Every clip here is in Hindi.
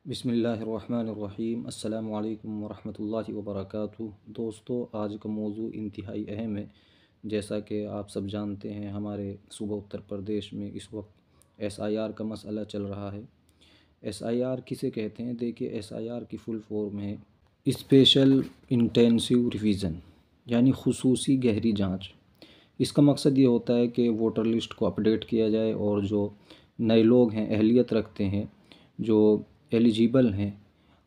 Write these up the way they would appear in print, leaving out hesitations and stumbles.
बिस्मिल्लाहिर्रहमानिर्रहीम। अस्सलामु अलैकुम वरहमतुल्लाहि वबरकातुहू। दोस्तों, आज का मौजू इंतहाई अहम है। जैसा कि आप सब जानते हैं, हमारे सूबा उत्तर प्रदेश में इस वक्त SIR का मसला चल रहा है। SIR किसे कहते हैं? देखिए, SIR की फ़ुल फॉर्म है स्पेशल इंटेंसिव रिवीज़न, यानी खुसूसी गहरी जाँच। इसका मकसद ये होता है कि वोटर लिस्ट को अपडेट किया जाए और जो नए लोग हैं, अहलियत रखते हैं, जो एलिजिबल हैं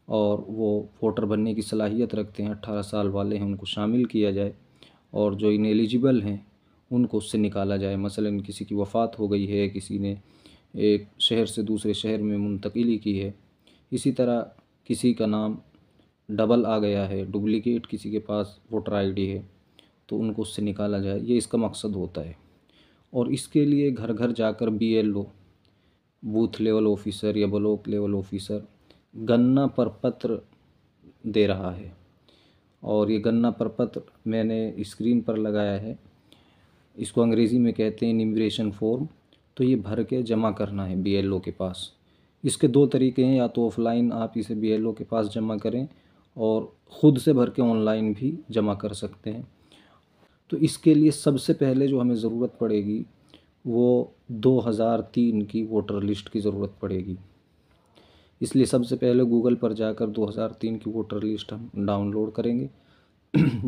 और वो वोटर बनने की सलाहियत रखते हैं, 18 साल वाले हैं, उनको शामिल किया जाए। और जो इनएलिजिबल हैं उनको उससे निकाला जाए। मसलन किसी की वफ़ात हो गई है, किसी ने एक शहर से दूसरे शहर में मुंतकिली की है, इसी तरह किसी का नाम डबल आ गया है, डुप्लिकेट किसी के पास वोटर ID है, तो उनको उससे निकाला जाए। ये इसका मकसद होता है। और इसके लिए घर घर जाकर BLO, बूथ लेवल ऑफिसर या ब्लॉक लेवल ऑफिसर गणना प्रपत्र दे रहा है। और ये गणना प्रपत्र मैंने स्क्रीन पर लगाया है। इसको अंग्रेज़ी में कहते हैं इन्यूमरेशन फॉर्म। तो ये भर के जमा करना है BLO के पास। इसके दो तरीके हैं, या तो ऑफ़लाइन आप इसे BLO के पास जमा करें और ख़ुद से भर के ऑनलाइन भी जमा कर सकते हैं। तो इसके लिए सबसे पहले जो हमें ज़रूरत पड़ेगी वो 2003 की वोटर लिस्ट की ज़रूरत पड़ेगी। इसलिए सबसे पहले गूगल पर जाकर 2003 की वोटर लिस्ट हम डाउनलोड करेंगे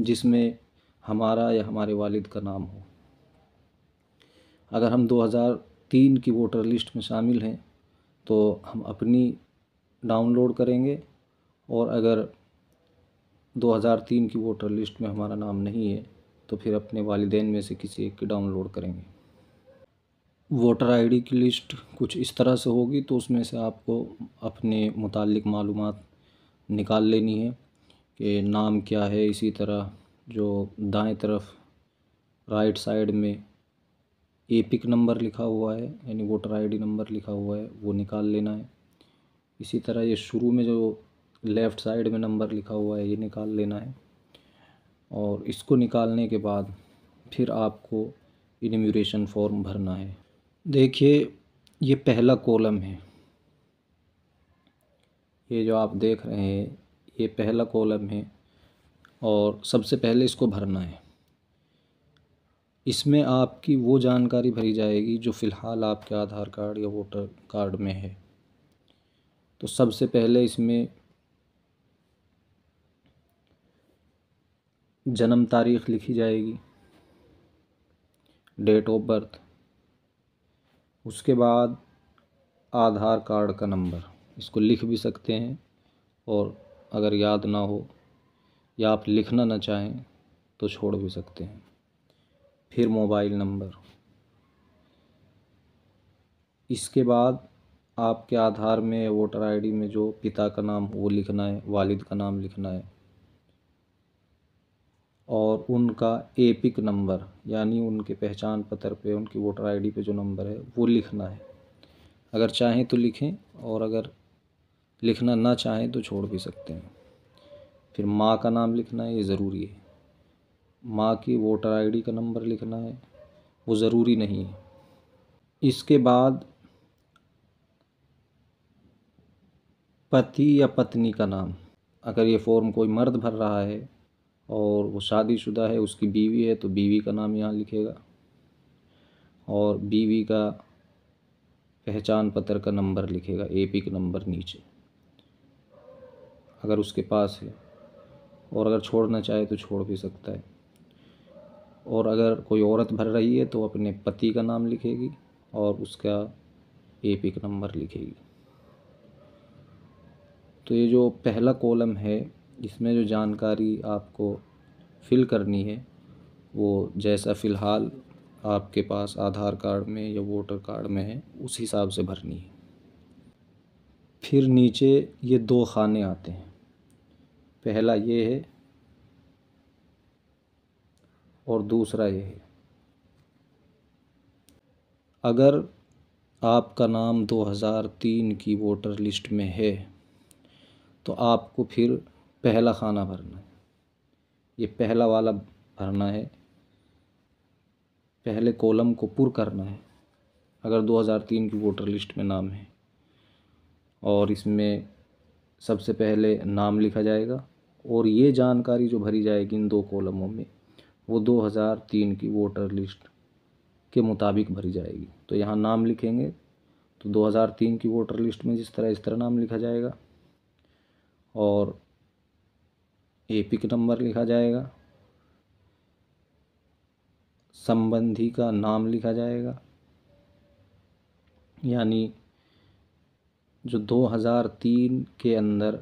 जिसमें हमारा या हमारे वालिद का नाम हो। अगर हम 2003 की वोटर लिस्ट में शामिल हैं तो हम अपनी डाउनलोड करेंगे, और अगर 2003 की वोटर लिस्ट में हमारा नाम नहीं है तो फिर अपने वालिदैन में से किसी एक की डाउनलोड करेंगे। वोटर ID की लिस्ट कुछ इस तरह से होगी, तो उसमें से आपको अपने मुताल्लिक मालूमात निकाल लेनी है कि नाम क्या है। इसी तरह जो दाएं तरफ राइट साइड में एपिक नंबर लिखा हुआ है, यानी वोटर ID नंबर लिखा हुआ है, वो निकाल लेना है। इसी तरह ये शुरू में जो लेफ़्ट साइड में नंबर लिखा हुआ है, ये निकाल लेना है। और इसको निकालने के बाद फिर आपको इन्यूमरेशन फॉर्म भरना है। देखिए, ये पहला कॉलम है, ये जो आप देख रहे हैं ये पहला कॉलम है, और सबसे पहले इसको भरना है। इसमें आपकी वो जानकारी भरी जाएगी जो फ़िलहाल आपके आधार कार्ड या वोटर कार्ड में है। तो सबसे पहले इसमें जन्म तारीख़ लिखी जाएगी, डेट ऑफ बर्थ। उसके बाद आधार कार्ड का नंबर, इसको लिख भी सकते हैं, और अगर याद ना हो या आप लिखना ना चाहें तो छोड़ भी सकते हैं। फिर मोबाइल नंबर। इसके बाद आपके आधार में वोटर ID में जो पिता का नाम वो लिखना है, वालिद का नाम लिखना है, और उनका एपिक नंबर, यानी उनके पहचान पत्र पे, उनकी वोटर ID पे जो नंबर है वो लिखना है। अगर चाहें तो लिखें, और अगर लिखना ना चाहें तो छोड़ भी सकते हैं। फिर माँ का नाम लिखना है, ये ज़रूरी है। माँ की वोटर ID का नंबर लिखना है, वो ज़रूरी नहीं है। इसके बाद पति या पत्नी का नाम, अगर ये फॉर्म कोई मर्द भर रहा है और वो शादीशुदा है, उसकी बीवी है, तो बीवी का नाम यहाँ लिखेगा, और बीवी का पहचान पत्र का नंबर लिखेगा, एपिक नंबर नीचे, अगर उसके पास है। और अगर छोड़ना चाहे तो छोड़ भी सकता है। और अगर कोई औरत भर रही है तो अपने पति का नाम लिखेगी और उसका एपिक नंबर लिखेगी। तो ये जो पहला कॉलम है, इसमें जो जानकारी आपको फिल करनी है वो जैसा फ़िलहाल आपके पास आधार कार्ड में या वोटर कार्ड में है उस हिसाब से भरनी है। फिर नीचे ये दो खाने आते हैं, पहला ये है और दूसरा ये है। अगर आपका नाम 2003 की वोटर लिस्ट में है तो आपको फिर पहला खाना भरना है, ये पहला वाला भरना है, पहले कॉलम को पुर करना है अगर 2003 की वोटर लिस्ट में नाम है। और इसमें सबसे पहले नाम लिखा जाएगा और ये जानकारी जो भरी जाएगी इन दो कॉलमों में वो 2003 की वोटर लिस्ट के मुताबिक भरी जाएगी। तो यहाँ नाम लिखेंगे तो 2003 की वोटर लिस्ट में जिस तरह इस तरह नाम लिखा जाएगा और एपिक नंबर लिखा जाएगा, संबंधी का नाम लिखा जाएगा, यानी जो 2003 के अंदर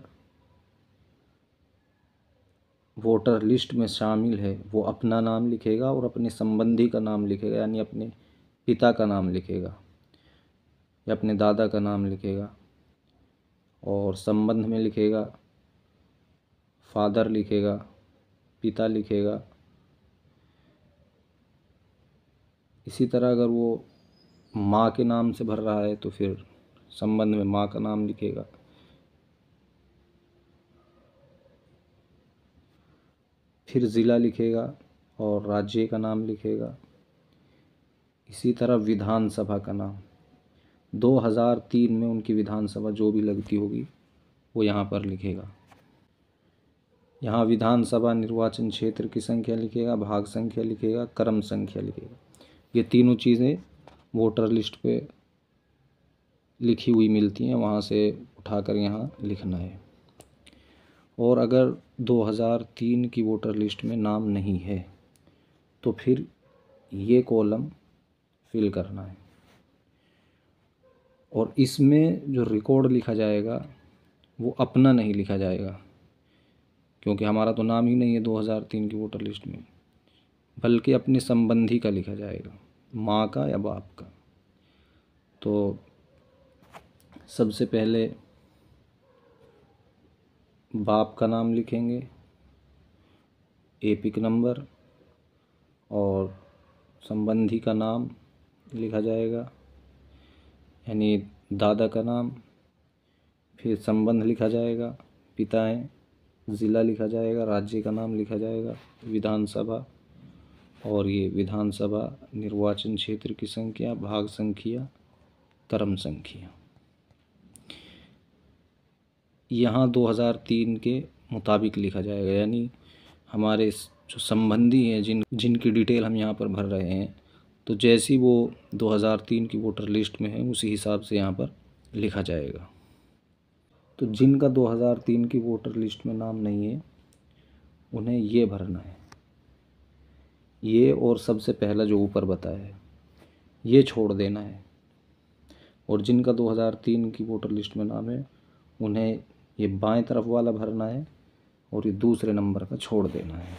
वोटर लिस्ट में शामिल है वो अपना नाम लिखेगा और अपने संबंधी का नाम लिखेगा, यानी अपने पिता का नाम लिखेगा या अपने दादा का नाम लिखेगा। और संबंध में लिखेगा फादर लिखेगा, पिता लिखेगा। इसी तरह अगर वो माँ के नाम से भर रहा है तो फिर संबंध में माँ का नाम लिखेगा। फिर ज़िला लिखेगा और राज्य का नाम लिखेगा। इसी तरह विधानसभा का नाम 2003 में उनकी विधानसभा जो भी लगती होगी वो यहाँ पर लिखेगा। यहाँ विधानसभा निर्वाचन क्षेत्र की संख्या लिखेगा, भाग संख्या लिखेगा, क्रम संख्या लिखेगा। ये तीनों चीज़ें वोटर लिस्ट पे लिखी हुई मिलती हैं, वहाँ से उठाकर यहाँ लिखना है। और अगर 2003 की वोटर लिस्ट में नाम नहीं है तो फिर ये कॉलम फिल करना है। और इसमें जो रिकॉर्ड लिखा जाएगा वो अपना नहीं लिखा जाएगा, क्योंकि हमारा तो नाम ही नहीं है 2003 की वोटर लिस्ट में, बल्कि अपने संबंधी का लिखा जाएगा, माँ का या बाप का। तो सबसे पहले बाप का नाम लिखेंगे, एपिक नंबर और संबंधी का नाम लिखा जाएगा, यानी दादा का नाम। फिर संबंध लिखा जाएगा, पिता हैं, ज़िला लिखा जाएगा, राज्य का नाम लिखा जाएगा, विधानसभा और ये विधानसभा निर्वाचन क्षेत्र की संख्या, भाग संख्या, क्रम संख्या। यहाँ 2003 के मुताबिक लिखा जाएगा, यानी हमारे जो संबंधी हैं जिनकी डिटेल हम यहाँ पर भर रहे हैं, तो जैसी वो 2003 की वोटर लिस्ट में है उसी हिसाब से यहाँ पर लिखा जाएगा। तो जिनका 2003 की वोटर लिस्ट में नाम नहीं है उन्हें ये भरना है, ये और सबसे पहला जो ऊपर बताया है ये छोड़ देना है। और जिनका 2003 की वोटर लिस्ट में नाम है उन्हें ये बाएं तरफ वाला भरना है और ये दूसरे नंबर का छोड़ देना है।